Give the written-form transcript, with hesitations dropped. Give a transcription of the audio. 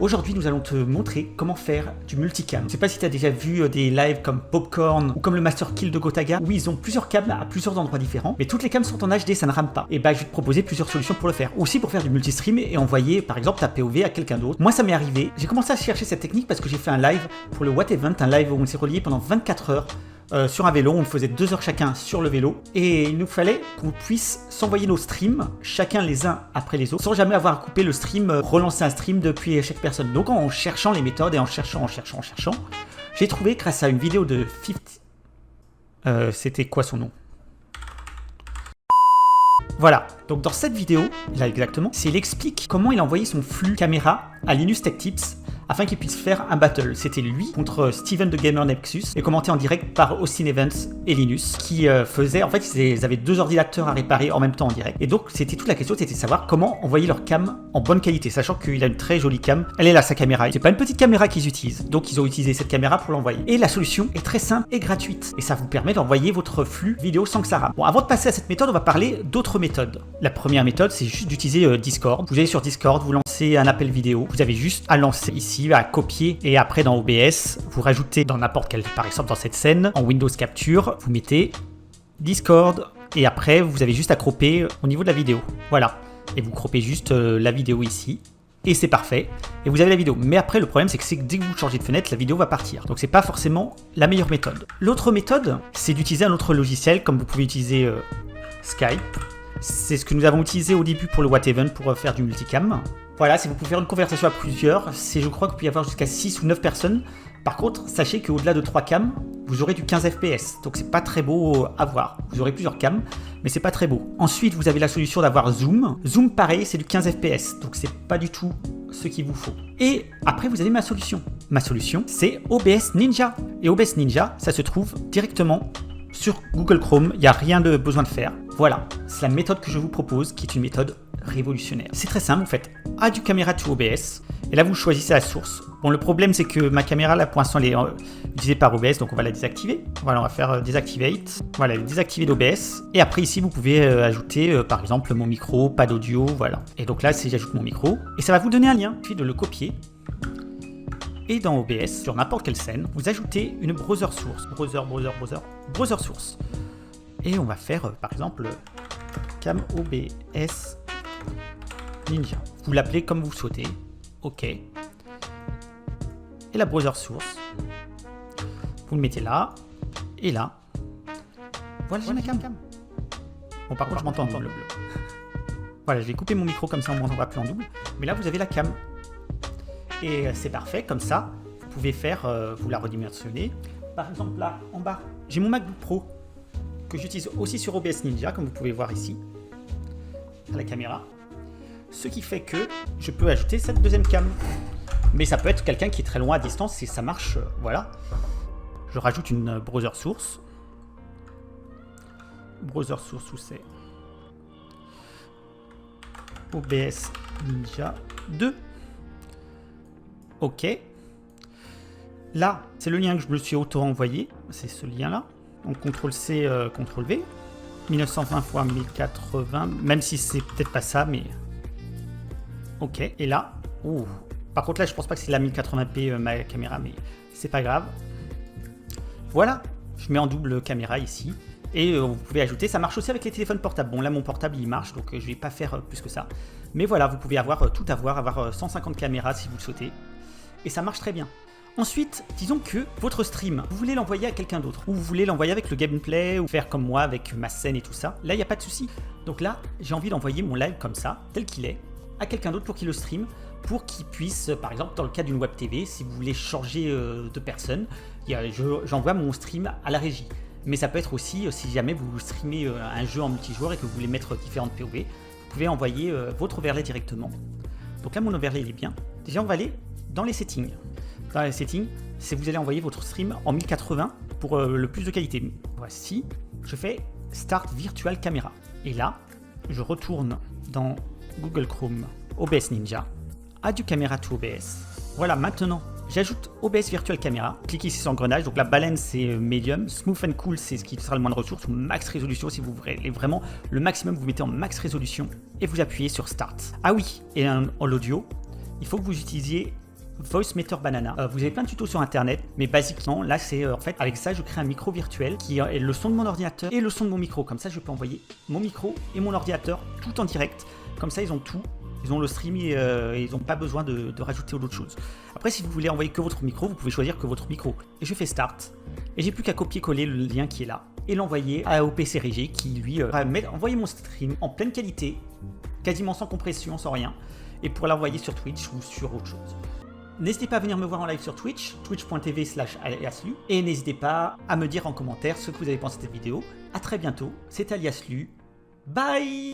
Aujourd'hui, nous allons te montrer comment faire du multicam. Je sais pas si tu as déjà vu des lives comme Popcorn ou comme le Master Kill de Gotaga, où ils ont plusieurs cams à plusieurs endroits différents, mais toutes les cams sont en HD, ça ne rame pas. Et bah, je vais te proposer plusieurs solutions pour le faire. Aussi pour faire du multistream et envoyer, par exemple, ta POV à quelqu'un d'autre. Moi, ça m'est arrivé. J'ai commencé à chercher cette technique parce que j'ai fait un live pour le What Event, un live où on s'est relié pendant 24 heures. Sur un vélo, on faisait 2 heures chacun sur le vélo et il nous fallait qu'on puisse s'envoyer nos streams chacun les uns après les autres sans jamais avoir à couper le stream, relancer un stream depuis chaque personne. Donc en cherchant les méthodes et en cherchant, j'ai trouvé grâce à une vidéo de 50... c'était quoi son nom? Voilà, donc dans cette vidéo, là exactement, il explique comment il a envoyé son flux caméra à Linus Tech Tips afin qu'il puisse faire un battle. C'était lui contre Steven de Gamer Nexus et commenté en direct par Austin Evans et Linus qui faisaient, en fait ils avaient 2 ordinateurs à réparer en même temps en direct. Et donc c'était toute la question, c'était de savoir comment envoyer leur cam en bonne qualité, sachant qu'il a une très jolie cam. Elle est là sa caméra, c'est pas une petite caméra qu'ils utilisent, donc ils ont utilisé cette caméra pour l'envoyer. Et la solution est très simple et gratuite et ça vous permet d'envoyer votre flux vidéo sans que ça rame. Bon, avant de passer à cette méthode, on va parler d'autres méthodes. La première méthode, c'est juste d'utiliser Discord. Vous allez sur Discord, vous lancez un appel vidéo, vous avez juste à lancer ici, à copier et après dans OBS, vous rajoutez dans n'importe quel, par exemple dans cette scène, en Windows Capture, vous mettez Discord et après vous avez juste à cropper au niveau de la vidéo. Voilà. Et vous croppez juste la vidéo ici. Et c'est parfait. Et vous avez la vidéo. Mais après, le problème, c'est que dès que vous changez de fenêtre, la vidéo va partir. Donc, c'est pas forcément la meilleure méthode. L'autre méthode, c'est d'utiliser un autre logiciel, comme vous pouvez utiliser Skype. C'est ce que nous avons utilisé au début pour le What Event pour faire du multicam. Voilà, si vous pouvez faire une conversation à plusieurs, je crois qu'il peut y avoir jusqu'à 6 ou 9 personnes. Par contre, sachez qu'au-delà de 3 cams, vous aurez du 15 fps. Donc c'est pas très beau à voir. Vous aurez plusieurs cams, mais c'est pas très beau. Ensuite, vous avez la solution d'avoir Zoom. Zoom, pareil, c'est du 15 fps. Donc c'est pas du tout ce qu'il vous faut. Et après, vous avez ma solution. Ma solution, c'est OBS Ninja. Et OBS Ninja, ça se trouve directement sur Google Chrome. Il n'y a rien de besoin de faire. Voilà, c'est la méthode que je vous propose, qui est une méthode révolutionnaire. C'est très simple, vous faites Add Camera to OBS, et là vous choisissez la source. Bon, le problème c'est que ma caméra là pour l'instant elle est utilisée par OBS, donc on va la désactiver. Voilà, on va faire Deactivate. Voilà, désactiver d'OBS. Et après ici vous pouvez ajouter par exemple mon micro, pas d'audio, voilà. Et donc là si j'ajoute mon micro, et ça va vous donner un lien. Il suffit de le copier. Et dans OBS, sur n'importe quelle scène, vous ajoutez une browser source. Browser source. Et on va faire par exemple Cam OBS Ninja. Vous l'appelez comme vous souhaitez. OK. Et la browser source. Vous le mettez là. Et là. Voilà, j'ai ma cam. Bon, par contre, je m'entends en double. Voilà, je vais couper mon micro comme ça, on ne m'entendra plus en double. Mais là, vous avez la cam. Et c'est parfait, comme ça, vous pouvez faire, vous la redimensionner. Par exemple, là, en bas, j'ai mon MacBook Pro que j'utilise aussi sur OBS Ninja, comme vous pouvez voir ici, à la caméra. Ce qui fait que je peux ajouter cette deuxième cam. Mais ça peut être quelqu'un qui est très loin à distance et ça marche, voilà. Je rajoute une browser source. Browser source où c'est OBS Ninja 2. OK. Là, c'est le lien que je me suis auto-envoyé. C'est ce lien-là. Donc CTRL-C, CTRL-V. 1920 x 1080. Même si c'est peut-être pas ça, mais... OK. Et là... Ouh. Par contre, là, je pense pas que c'est la 1080p ma caméra, mais c'est pas grave. Voilà. Je mets en double caméra ici. Et vous pouvez ajouter, ça marche aussi avec les téléphones portables. Bon, là, mon portable, il marche, donc je vais pas faire plus que ça. Mais voilà, vous pouvez avoir tout avoir 150 caméras si vous le souhaitez. Et ça marche très bien. Ensuite, disons que votre stream, vous voulez l'envoyer à quelqu'un d'autre, ou vous voulez l'envoyer avec le gameplay, ou faire comme moi avec ma scène et tout ça. Là, il n'y a pas de souci. Donc là, j'ai envie d'envoyer mon live comme ça, tel qu'il est, à quelqu'un d'autre pour qu'il le stream, pour qu'il puisse, par exemple, dans le cas d'une web TV, si vous voulez changer de personne, j'envoie mon stream à la régie. Mais ça peut être aussi, si jamais vous streamez un jeu en multijoueur et que vous voulez mettre différentes POV, vous pouvez envoyer votre overlay directement. Donc là, mon overlay, il est bien. Déjà, on va aller dans les settings. Dans les settings, c'est vous allez envoyer votre stream en 1080 pour le plus de qualité. Voici, je fais Start Virtual Camera. Et là, je retourne dans Google Chrome, OBS Ninja, Add Camera to OBS. Voilà, maintenant, j'ajoute OBS Virtual Camera. Cliquez ici sur l'engrenage. Donc la balance c'est medium. Smooth and cool, c'est ce qui sera le moins de ressources. Max résolution, si vous voulez vraiment le maximum, vous mettez en max résolution et vous appuyez sur Start. Ah oui, et en l'audio, il faut que vous utilisiez Voicemeeter Banana. Vous avez plein de tutos sur internet, mais basiquement, là c'est en fait avec ça je crée un micro virtuel qui est le son de mon ordinateur et le son de mon micro. Comme ça je peux envoyer mon micro et mon ordinateur tout en direct. Comme ça ils ont tout. Ils ont le stream et ils n'ont pas besoin de rajouter d'autres choses. Après, si vous voulez envoyer que votre micro, vous pouvez choisir que votre micro. Et je fais Start. Et j'ai plus qu'à copier-coller le lien qui est là et l'envoyer au PC Régé qui, lui, va envoyer mon stream en pleine qualité, quasiment sans compression, sans rien, et pour l'envoyer sur Twitch ou sur autre chose. N'hésitez pas à venir me voir en live sur Twitch, twitch.tv/aliaslu, et n'hésitez pas à me dire en commentaire ce que vous avez pensé de cette vidéo. A très bientôt, c'est aliaslu. Bye!